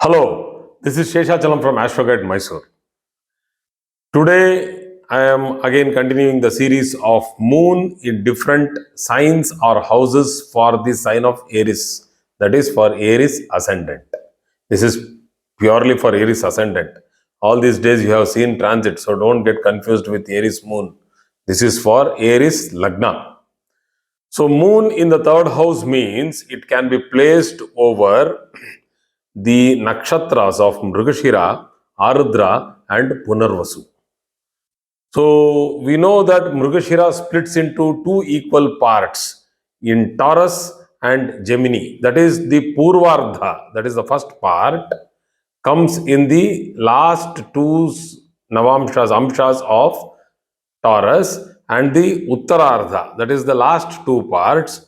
Hello, this is Sheshachalam from Astroguide Mysore. Today, I am again continuing the series of moon in different signs or houses for the sign of Aries. That is for Aries Ascendant. This is purely for Aries Ascendant. All these days you have seen transit, so don't get confused with Aries Moon. This is for Aries Lagna. So, moon in the third house means it can be placed over the nakshatras of Mrighasira, Ardra, and Punarvasu. So we know that Mrighasira splits into two equal parts in Taurus and Gemini. That is the Purvardha, that is the first part, comes in the last two amshas of Taurus, and the Uttarardha, that is the last two parts,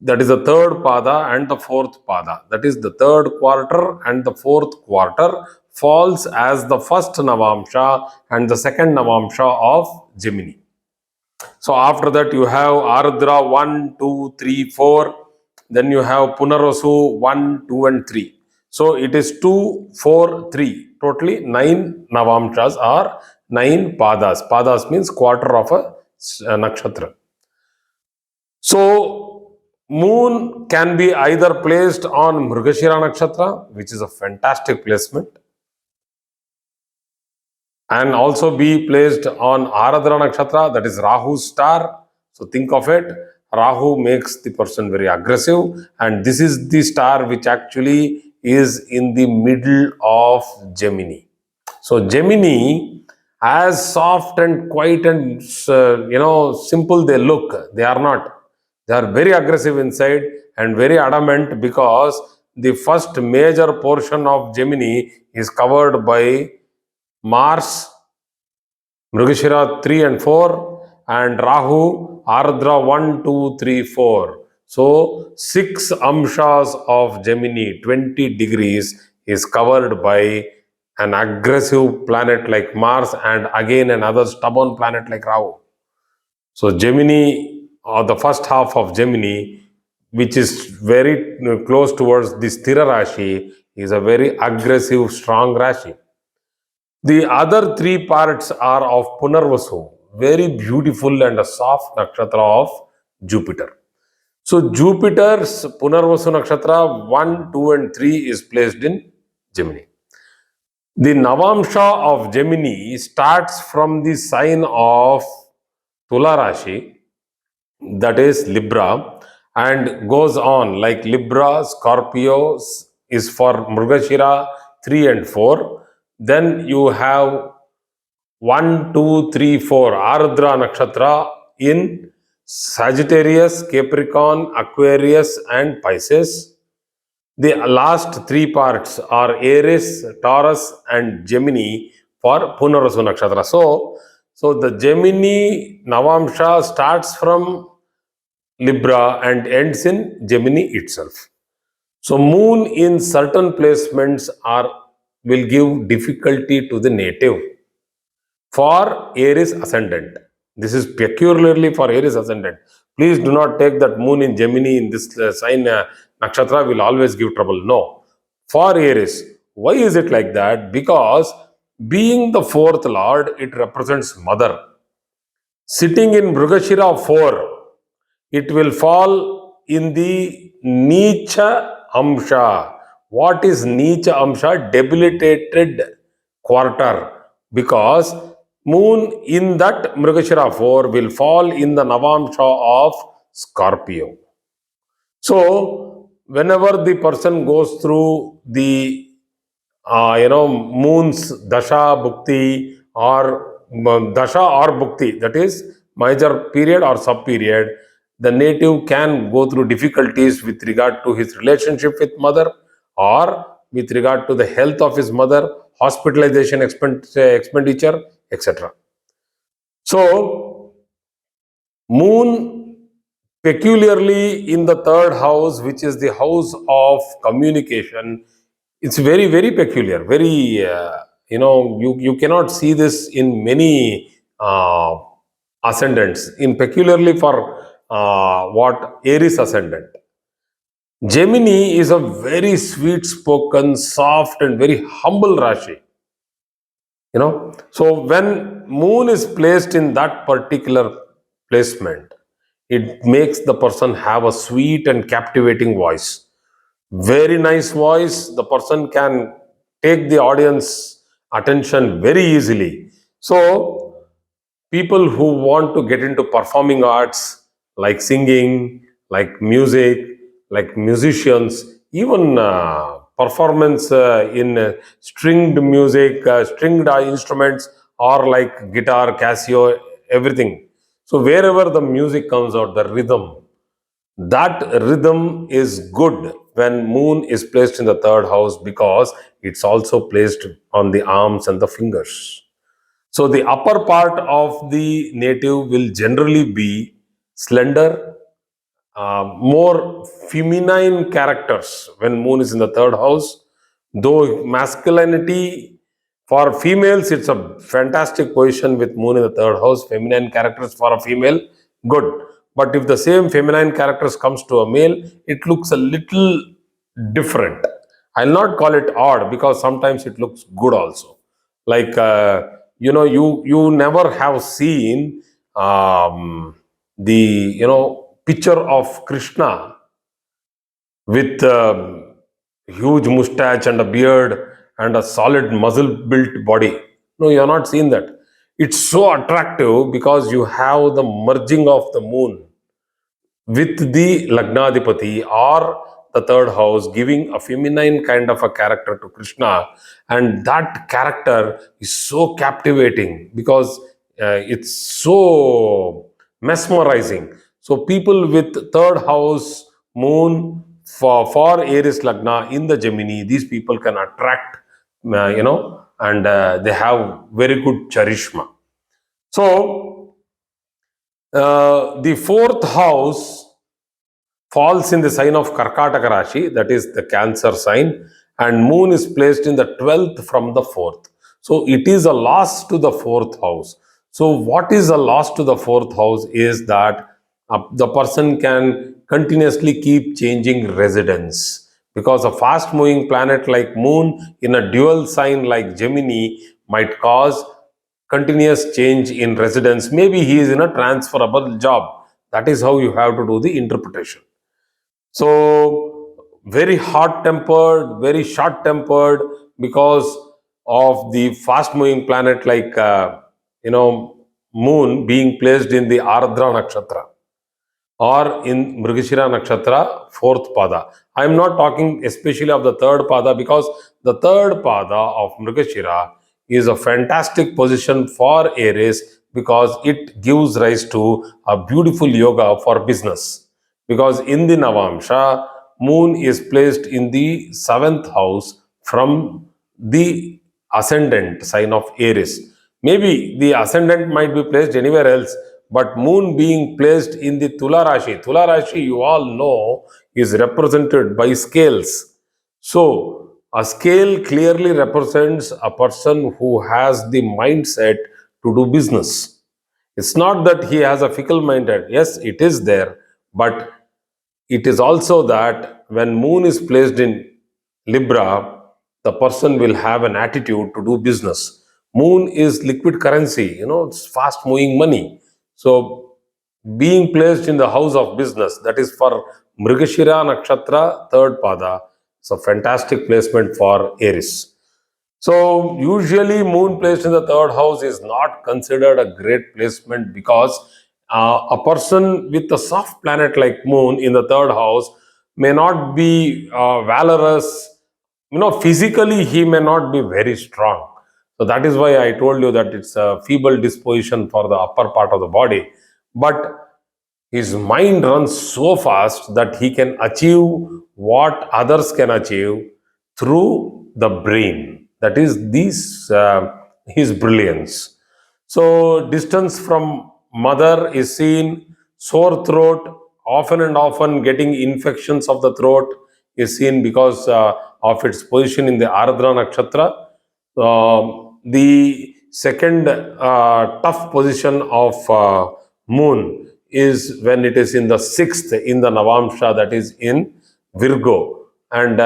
that is the third pada and the fourth pada, that is the third quarter and the fourth quarter falls as the first Navamsha and the second Navamsha of Gemini. So after that you have Ardra 1, 2, 3, 4, then you have Punarvasu 1, 2 and 3. So it is 2, 4, 3. Totally 9 Navamshas or 9 padas. Padas means quarter of a nakshatra. So moon can be either placed on Mrighasira Nakshatra, which is a fantastic placement, and also be placed on Aradra Nakshatra, that is Rahu's star. So think of it, Rahu makes the person very aggressive, and this is the star which actually is in the middle of Gemini. So Gemini, as soft and quiet and simple they look, they are not. They are very aggressive inside and very adamant, because the first major portion of Gemini is covered by Mars, Mrighasira 3 and 4, and Rahu, Ardra 1, 2, 3, 4. So 6 amshas of Gemini, 20 degrees, is covered by an aggressive planet like Mars and again another stubborn planet like Rahu. So Gemini, or the first half of Gemini, which is very close towards the Sthira Rashi, is a very aggressive, strong Rashi. The other three parts are of Punarvasu, very beautiful and a soft nakshatra of Jupiter. So Jupiter's Punarvasu nakshatra 1, 2 and 3 is placed in Gemini. The Navamsha of Gemini starts from the sign of Tula Rashi, that is Libra, and goes on like Libra, Scorpio is for Mrighasira 3 and 4. Then you have 1, 2, 3, 4 Ardra Nakshatra in Sagittarius, Capricorn, Aquarius, and Pisces. The last three parts are Aries, Taurus, and Gemini for Punarvasu Nakshatra. So the Gemini Navamsha starts from Libra and ends in Gemini itself. So moon in certain placements will give difficulty to the native for Aries Ascendant. This is peculiarly for Aries Ascendant. Please do not take that moon in Gemini in this sign nakshatra will always give trouble. No. For Aries, why is it like that? Because being the fourth lord, it represents mother. Sitting in Mrighasira 4, it will fall in the Nicha Amsha. What is Nicha Amsha? Debilitated quarter. Because moon in that Mrighasira 4 will fall in the Navamsha of Scorpio. So, whenever the person goes through the moon's dasha bhukti or dasha or bhukti, that is major period or sub period, the native can go through difficulties with regard to his relationship with mother, or with regard to the health of his mother, hospitalization expenditure, etc. So moon peculiarly in the third house, which is the house of communication, it's very, very peculiar. Very, you cannot see this in many ascendants. In peculiarly for what Aries ascendant. Gemini is a very sweet spoken, soft, and very humble Rashi. So when moon is placed in that particular placement, it makes the person have a sweet and captivating voice. Very nice voice. The person can take the audience attention very easily. So people who want to get into performing arts, like singing, like music, like musicians, even performance in stringed music, stringed instruments, or like guitar, Casio, everything. So wherever the music comes out, the rhythm, that rhythm is good when moon is placed in the third house, because it's also placed on the arms and the fingers. So the upper part of the native will generally be slender, more feminine characters when moon is in the third house. Though masculinity for females, it's a fantastic position with moon in the third house. Feminine characters for a female, good. But if the same feminine characters comes to a male, it looks a little different. I'll not call it odd, because sometimes it looks good also. Like you never have seen the picture of Krishna with huge mustache and a beard and a solid muscle built body. No, you have not seen that. It's so attractive because you have the merging of the moon with the Lagnadipati or the third house, giving a feminine kind of a character to Krishna. And that character is so captivating because it's so mesmerizing. So, people with third house moon for Aries Lagna in the Gemini, these people can attract, and they have very good charisma. So, the fourth house falls in the sign of Karkataka Rashi, that is the Cancer sign, and moon is placed in the 12th from the 4th. So it is a loss to the 4th house. So, what is a loss to the 4th house is that the person can continuously keep changing residence, because a fast moving planet like moon in a dual sign like Gemini might cause continuous change in residence. Maybe he is in a transferable job. That is how you have to do the interpretation. So, very hot tempered, very short tempered, because of the fast moving planet like, moon being placed in the Ardra Nakshatra or in Mrighasira Nakshatra, fourth pada. I am not talking especially of the third pada, because the third pada of Mrighasira is a fantastic position for Aries, because it gives rise to a beautiful yoga for business. Because in the Navamsha, moon is placed in the seventh house from the ascendant sign of Aries. Maybe the ascendant might be placed anywhere else, but moon being placed in the Tula Rashi, you all know, is represented by scales. So, a scale clearly represents a person who has the mindset to do business. It's not that he has a fickle minded. Yes, it is there, but it is also that when moon is placed in Libra, the person will have an attitude to do business. Moon is liquid currency, it's fast moving money. So, being placed in the house of business, that is for Mrighashira Nakshatra, third pada, it's a fantastic placement for Aries. So, usually, moon placed in the third house is not considered a great placement, because a person with a soft planet like moon in the third house may not be valorous. Physically, he may not be very strong. So, that is why I told you that it's a feeble disposition for the upper part of the body. But his mind runs so fast that he can achieve what others can achieve through the brain. That is his brilliance. So, distance from mother is seen, sore throat, often and often getting infections of the throat is seen because of its position in the Ardra Nakshatra. The second tough position of moon is when it is in the sixth in the Navamsha, that is in Virgo. And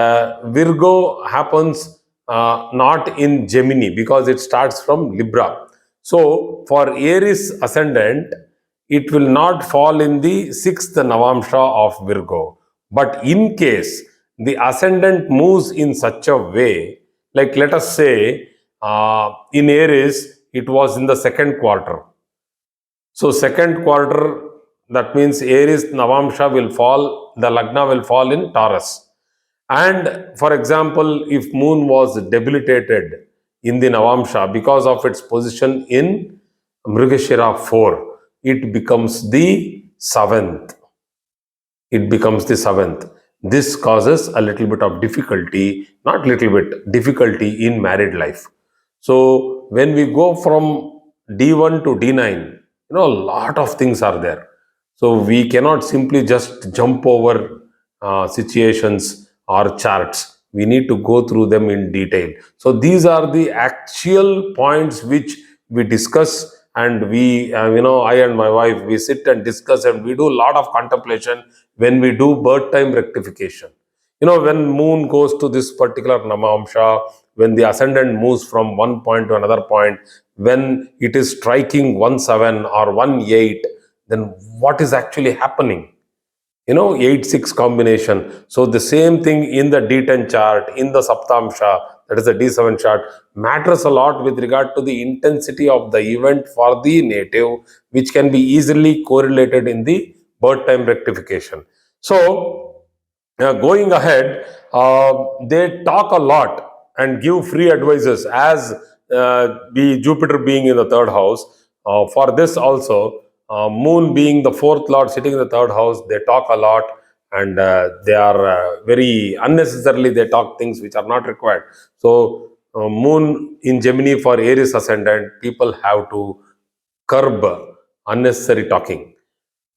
Virgo happens not in Gemini because it starts from Libra. So for Aries ascendant, it will not fall in the sixth Navamsha of Virgo. But in case the ascendant moves in such a way, like let us say in Aries, it was in the second quarter. So second quarter, that means Aries Navamsha will fall, the Lagna will fall in Taurus. And for example, if Moon was debilitated in the Navamsha because of its position in Mrighasira 4, it becomes the seventh. It becomes the seventh. This causes a little bit of difficulty, not little bit, difficulty in married life. So when we go from D1 to D9, a lot of things are there. So we cannot simply just jump over situations or charts. We need to go through them in detail. So these are the actual points which we discuss, and we, I and my wife, we sit and discuss, and we do a lot of contemplation when we do birth time rectification. When Moon goes to this particular Namamsha, when the ascendant moves from one point to another point, when it is striking 1-7 or 1-8, then what is actually happening? 8-6 combination. So the same thing in the D10 chart, in the Saptamsha, that is the D7 chart, matters a lot with regard to the intensity of the event for the native, which can be easily correlated in the birth time rectification. So going ahead, they talk a lot and give free advices, as the Jupiter being in the third house. For this also, Moon being the fourth lord sitting in the third house, they talk a lot, and they are very unnecessarily, they talk things which are not required. So Moon in Gemini for Aries ascendant, people have to curb unnecessary talking.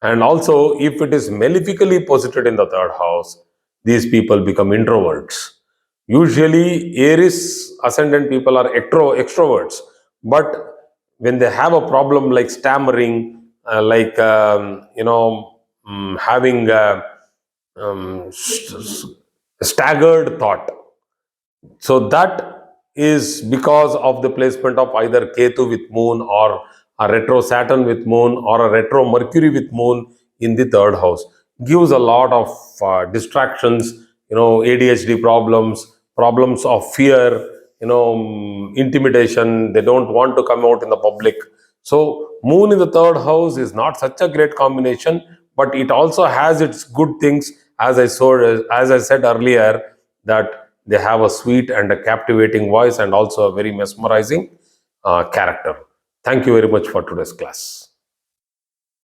And also, if it is malefically posited in the third house, these people become introverts. Usually, Aries ascendant people are extroverts, but when they have a problem like stammering, like having staggered thought, so that is because of the placement of either Ketu with Moon, or a retro Saturn with Moon, or a retro Mercury with Moon in the third house. Gives a lot of distractions, ADHD problems, problems of fear, intimidation. They don't want to come out in the public. So Moon in the third house is not such a great combination, but it also has its good things. As I said earlier, that they have a sweet and a captivating voice, and also a very mesmerizing character. Thank you very much for today's class.